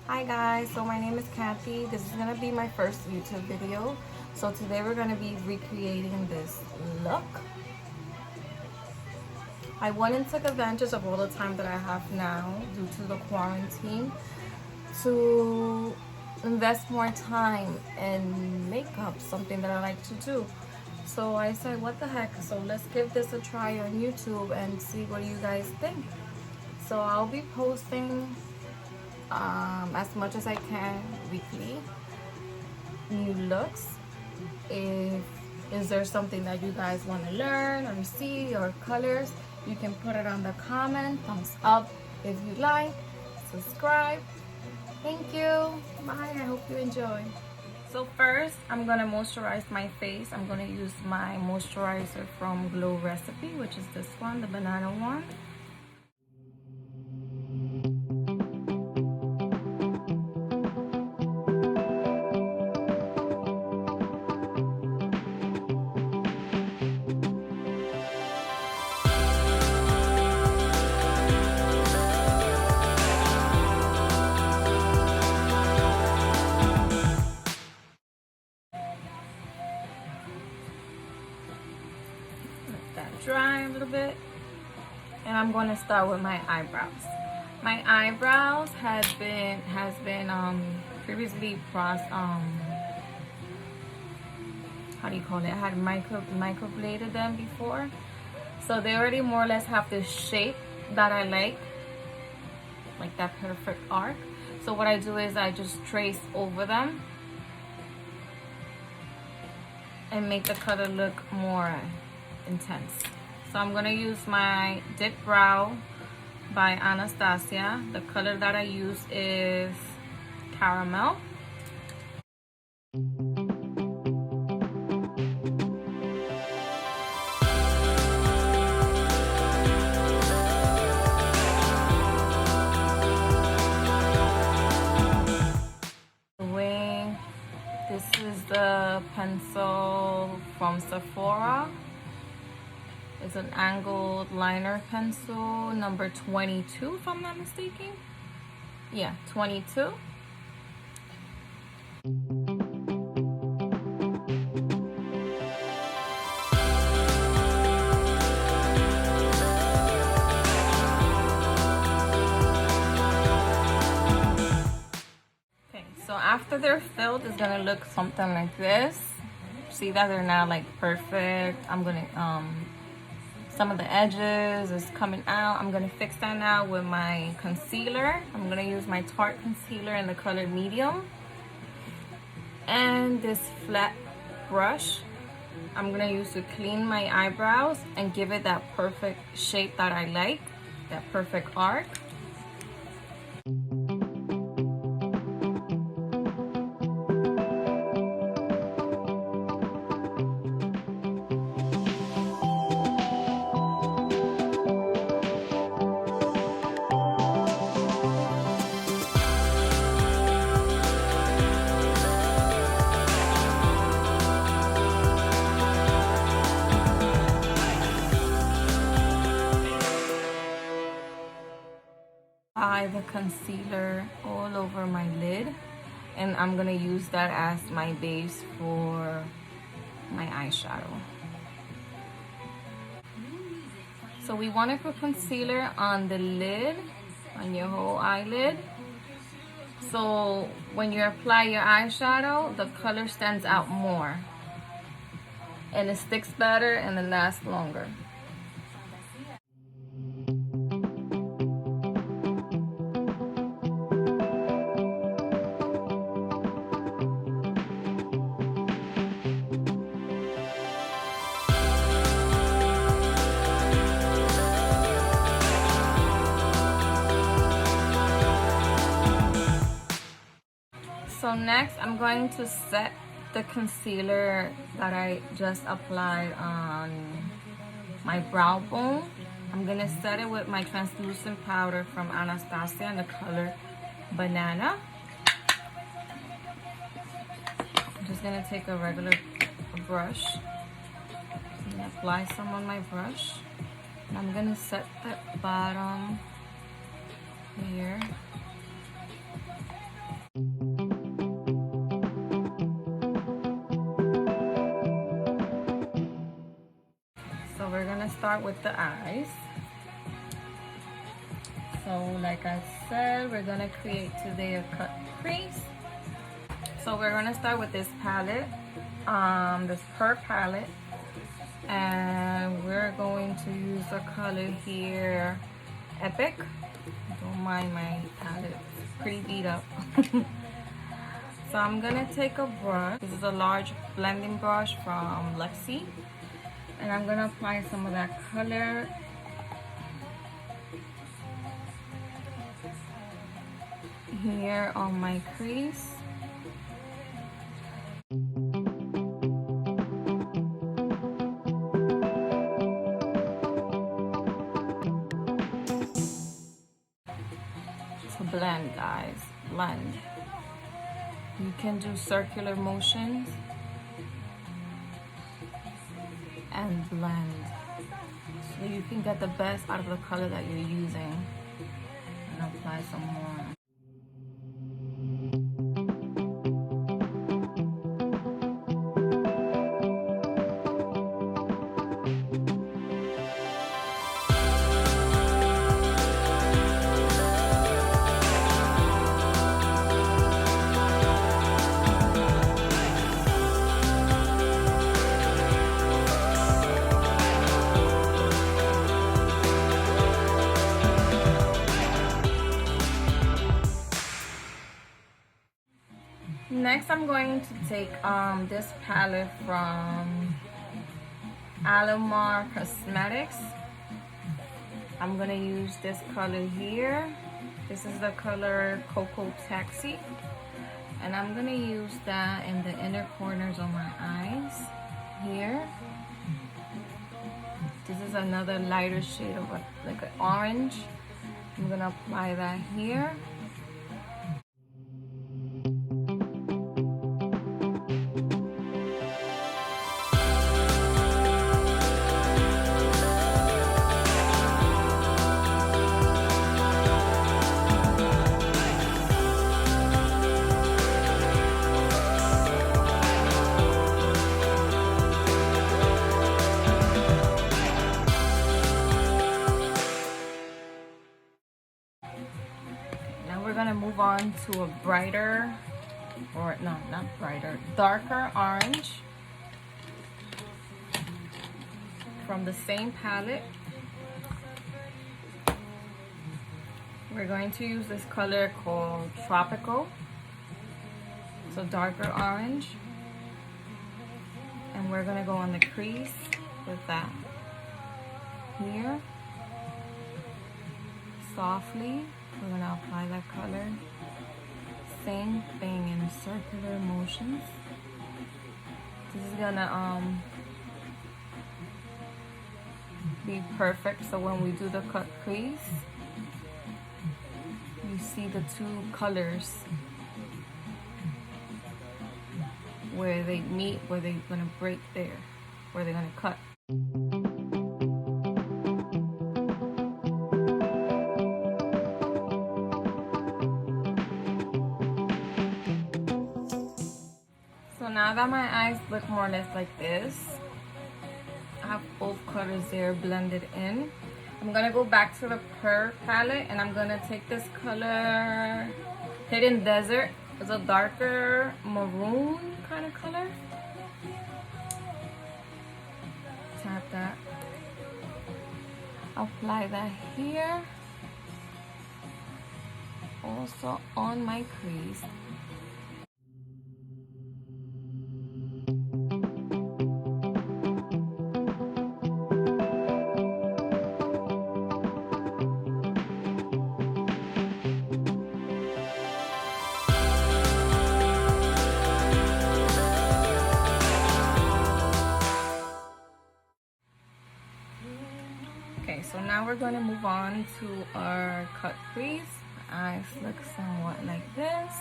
Hi guys, so my name is Kathy. This is gonna be my first YouTube video. So today we're gonna be recreating this look. I went and took advantage of all the time that I have now due to the quarantine to invest more time in makeup, something that I like to do. So I said, what the heck, so let's give this a try on YouTube and see what you guys think. So I'll be posting as much as I can weekly, new looks. Is there something that you guys want to learn or see, or colors, you can put it on the comment. Thumbs up if you like, subscribe. Thank you, bye. I hope you enjoy. So first I'm gonna moisturize my face. I'm gonna use my moisturizer from Glow Recipe, which is this one, the banana one. Dry a little bit, and I'm going to start with my eyebrows. My eyebrows has been previously how do you call it? I had microbladed them before, so they already more or less have the shape that I like that perfect arc. So what I do is I just trace over them and make the color look more intense. So I'm gonna use my Dip Brow by Anastasia. The color that I use is Caramel. This is the pencil from Sephora. It's an angled liner pencil, number 22, if I'm not mistaken. Yeah, 22. Okay, so after they're filled, it's gonna look something like this. See that they're not like perfect. I'm gonna some of the edges is coming out. I'm gonna fix that now with my concealer. I'm gonna use my Tarte concealer in the color medium. And this flat brush I'm gonna use to clean my eyebrows and give it that perfect shape that I like, that perfect arc. The concealer all over my lid, and I'm gonna use that as my base for my eyeshadow. So we want to put concealer on the lid, on your whole eyelid, so when you apply your eyeshadow, the color stands out more and it sticks better and it lasts longer. So next, I'm going to set the concealer that I just applied on my brow bone. I'm going to set it with my translucent powder from Anastasia in the color Banana. I'm just going to take a regular brush and apply some on my brush. And I'm going to set that bottom here. start with the eyes. So like I said, we're gonna create today a cut crease. So we're gonna start with this palette, this Pur palette, and we're going to use the color here, Epic. Don't mind my palette, it's pretty beat up. So I'm gonna take a brush. This is a large blending brush from Lexi, and I'm gonna apply some of that color here on my crease. So blend, guys, blend. You can do circular motions and blend, so you can get the best out of the color that you're using. And apply some more. Next, I'm going to take this palette from Alamar Cosmetics. I'm going to use this color here. This is the color Cocoa Taxi. And I'm going to use that in the inner corners of my eyes here. This is another lighter shade of like an orange. I'm going to apply that here. Move on to a brighter, or no, not brighter, darker orange from the same palette. We're going to use this color called Tropical, so darker orange, and we're going to go on the crease with that here, softly. We're going to apply that color. Same thing in circular motions. This is going to be perfect. So when we do the cut crease, you see the two colors where they meet, where they're going to break there, where they're going to cut. Now that my eyes look more or less like this, I have both colors there blended in. I'm gonna go back to the Pur palette and I'm gonna take this color Hidden Desert. It's a darker maroon kind of color. Tap that. Apply that here. Also on my crease. Okay, so now we're going to move on to our cut crease. Eyes look somewhat like this.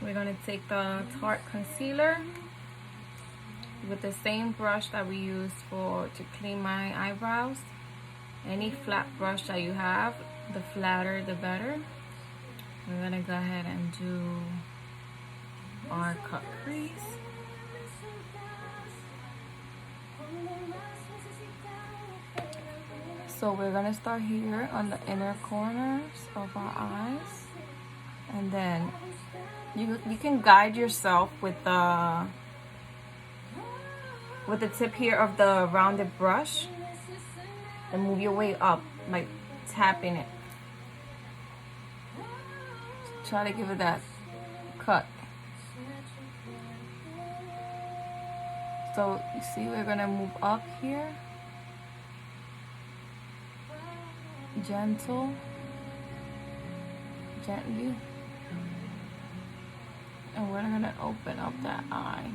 We're going to take the Tarte concealer with the same brush that we used to clean my eyebrows. Any flat brush that you have, the flatter the better. We're going to go ahead and do our cut crease. So we're gonna start here on the inner corners of our eyes, and then you can guide yourself with the tip here of the rounded brush and move your way up, like tapping it. Try to give it that cut. So you see, we're gonna move up here, gently, and we're gonna open up that eye.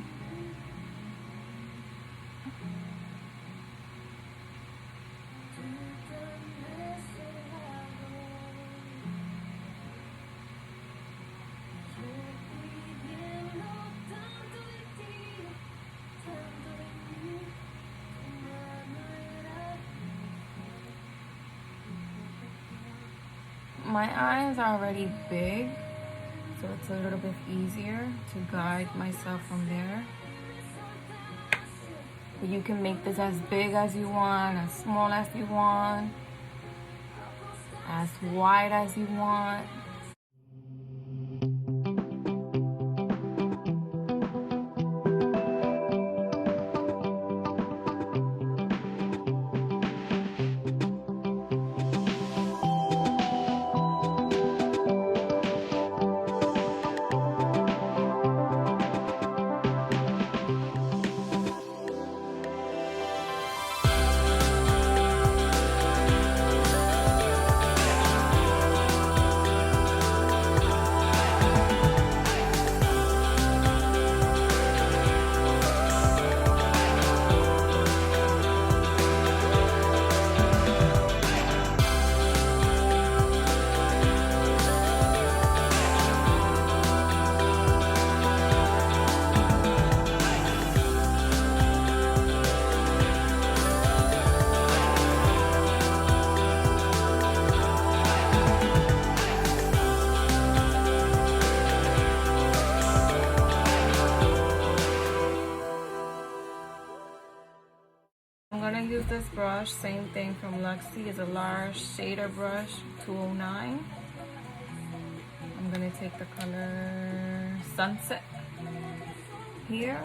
My eyes are already big, so it's a little bit easier to guide myself from there. But you can make this as big as you want, as small as you want, as wide as you want. I'm gonna use this brush, same thing from Luxie. It's a large shader brush, 209. I'm gonna take the color Sunset here.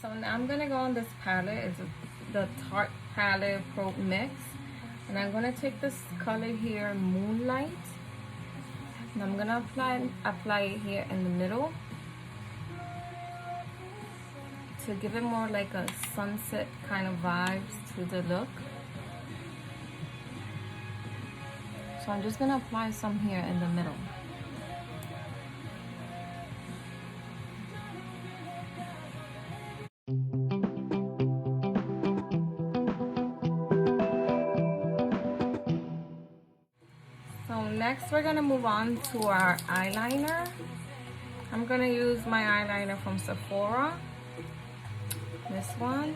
So now I'm gonna go on this palette. It's the Tarte Palette Pro Mix, and I'm gonna take this color here, Moonlight, and I'm gonna apply it here in the middle to give it more like a sunset kind of vibes to the look. So I'm just gonna apply some here in the middle. Next, we're gonna move on to our eyeliner. I'm gonna use my eyeliner from Sephora. This one.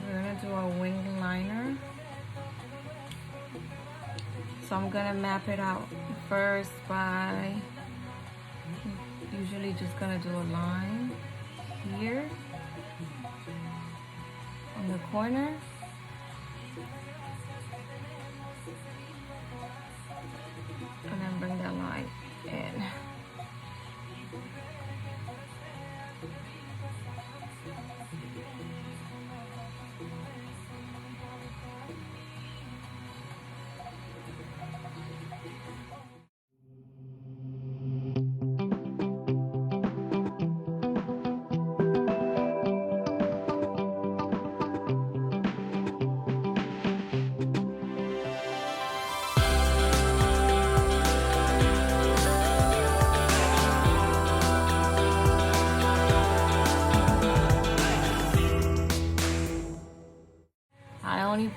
We're gonna do a wing liner. So I'm gonna map it out first by usually just gonna do a line here on the corner. And then bring that line in.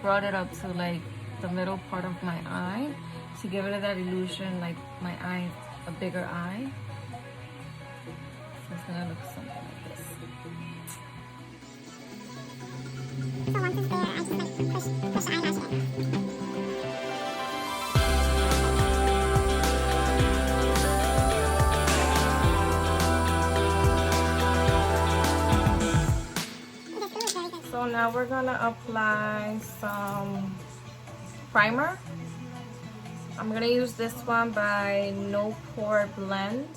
brought it up to like the middle part of my eye to give it that illusion like my eye, a bigger eye. So it's gonna look something like this. So once it's there, I just like push the eyelash in. So now we're gonna apply some primer. I'm gonna use this one by No Pore Blend.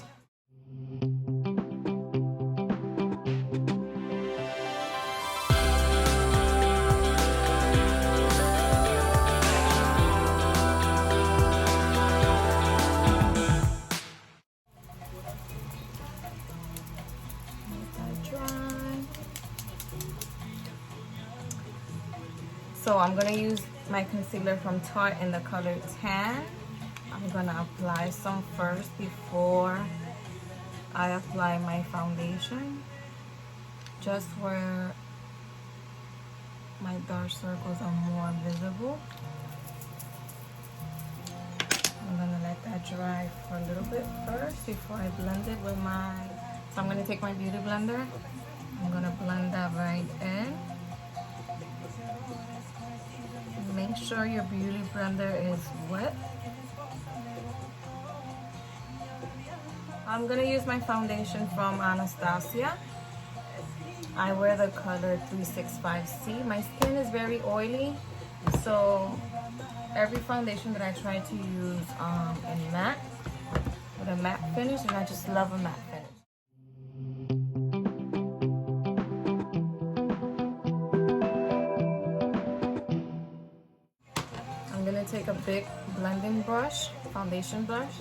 So I'm gonna use my concealer from Tarte in the color Tan. I'm gonna apply some first before I apply my foundation, just where my dark circles are more visible. I'm gonna let that dry for a little bit first before I blend it with my, so I'm gonna take my beauty blender. I'm gonna blend that right in. Make sure your beauty blender is wet. I'm gonna use my foundation from Anastasia. I wear the color 365C. My skin is very oily, so every foundation that I try to use in matte, with a matte finish, and I just love a matte finish. I'm gonna take a big blending brush, foundation brush,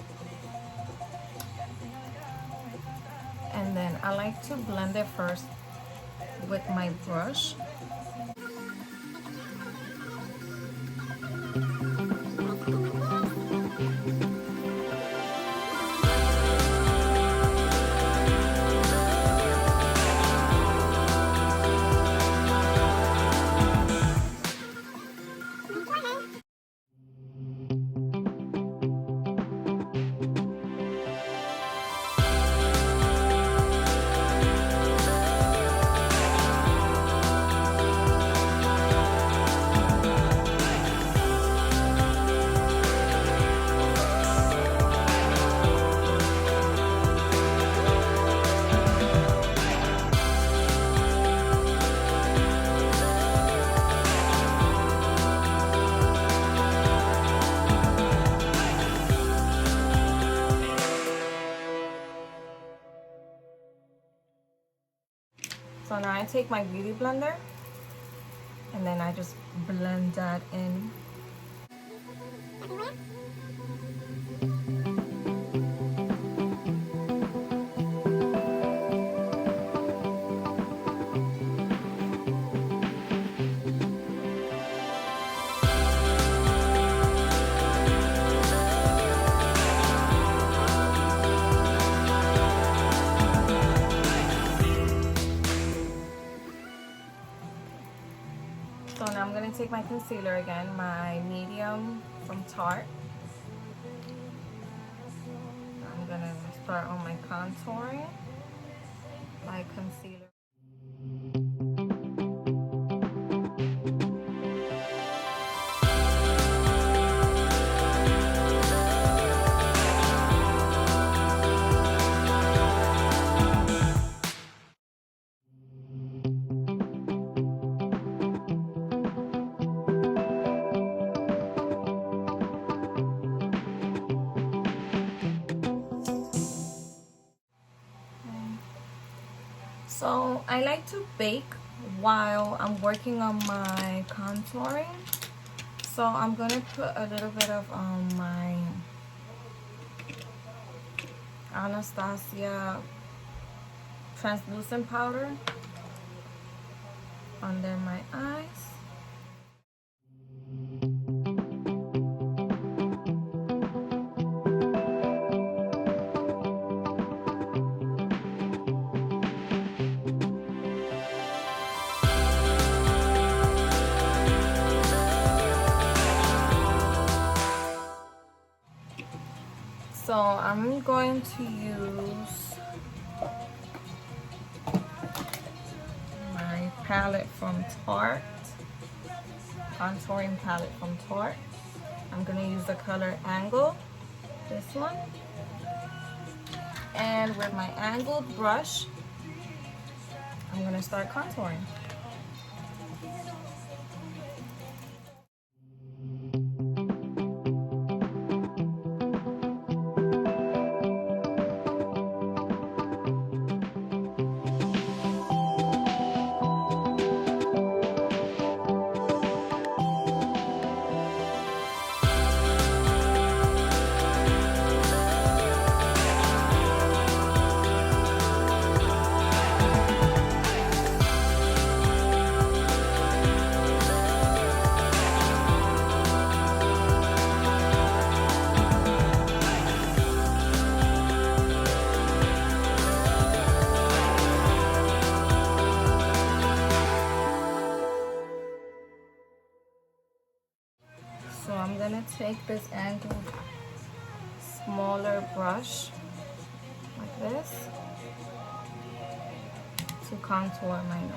and then I like to blend it first with my brush. So now I take my beauty blender and then I just blend that in. So now I'm going to take my concealer again, my medium from Tarte. I'm going to start on my contouring, my concealer. So I like to bake while I'm working on my contouring. So I'm gonna put a little bit of my Anastasia translucent powder under my eyes. So I'm going to use my palette from Tarte, contouring palette from Tarte. I'm going to use the color Angle, this one. And with my angled brush, I'm going to start contouring. So I'm gonna take this angled smaller brush like this to contour my nose.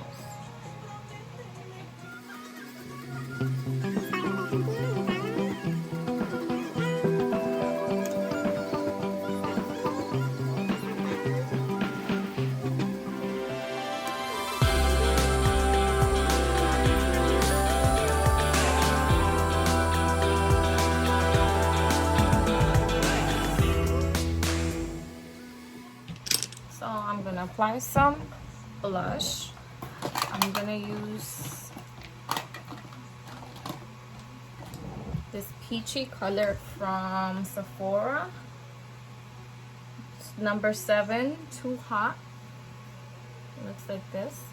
So I'm gonna apply some blush. I'm gonna use this peachy color from Sephora. It's number 7, Too Hot. It looks like this.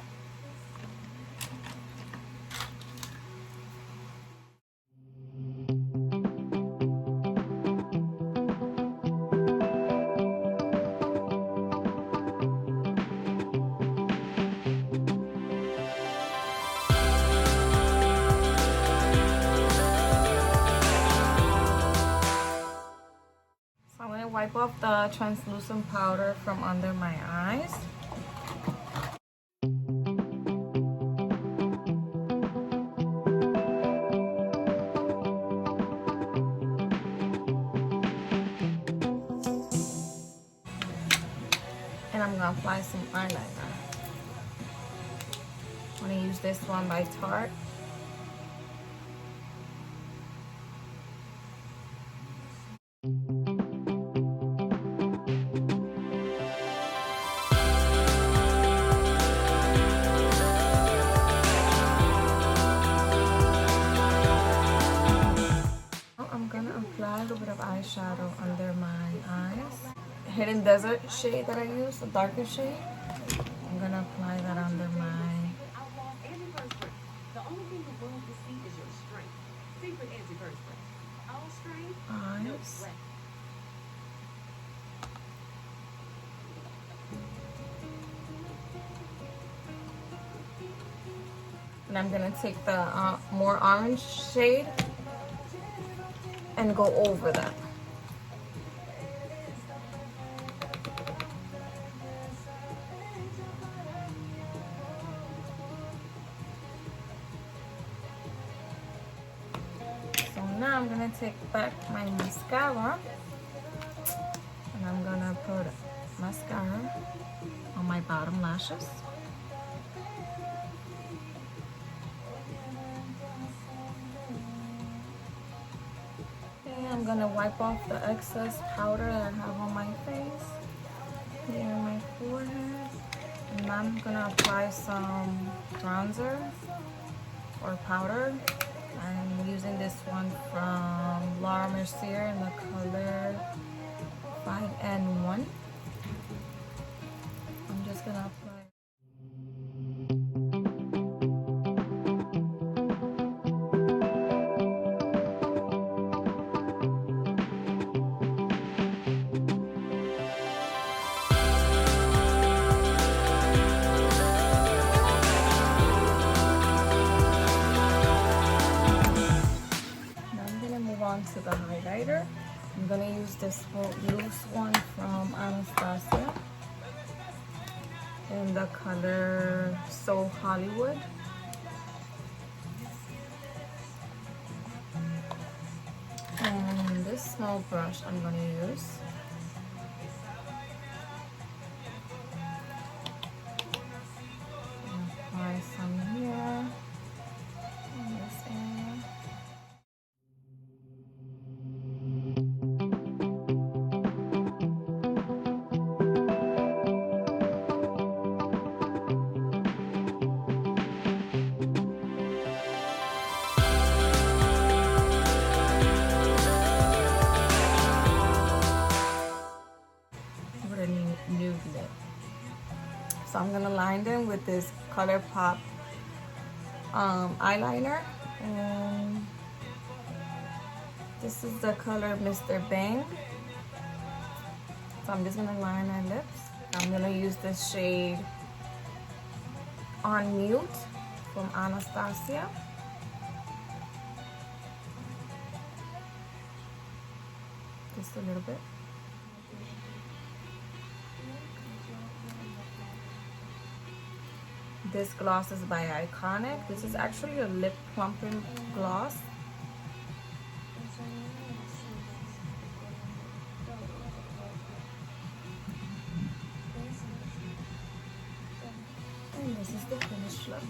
Wipe off the translucent powder from under my eyes. And I'm gonna apply some eyeliner. I'm gonna use this one by Tarte. Apply a little bit of eyeshadow under my eyes. Hidden Desert shade that I use, the darker shade. I'm gonna apply that under my eyes. And I'm gonna take the more orange shade and go over that. So now I'm gonna take back my mascara and I'm gonna put mascara on my bottom lashes. I'm gonna wipe off the excess powder that I have on my face, here on my forehead, and I'm gonna apply some bronzer or powder. I'm using this one from Laura Mercier in the color 5N1. I'm just gonna apply. To the highlighter. I'm gonna use this loose one from Anastasia in the color So Hollywood. And this small brush I'm gonna use. Apply some here in this area. With a nude lip. So I'm gonna line them with this ColourPop eyeliner, and this is the color Mr. Bang. So I'm just gonna line my lips. I'm gonna use this shade On Mute from Anastasia. Just a little bit. This gloss is by Iconic. This is actually a lip plumping gloss. And this is the finished look.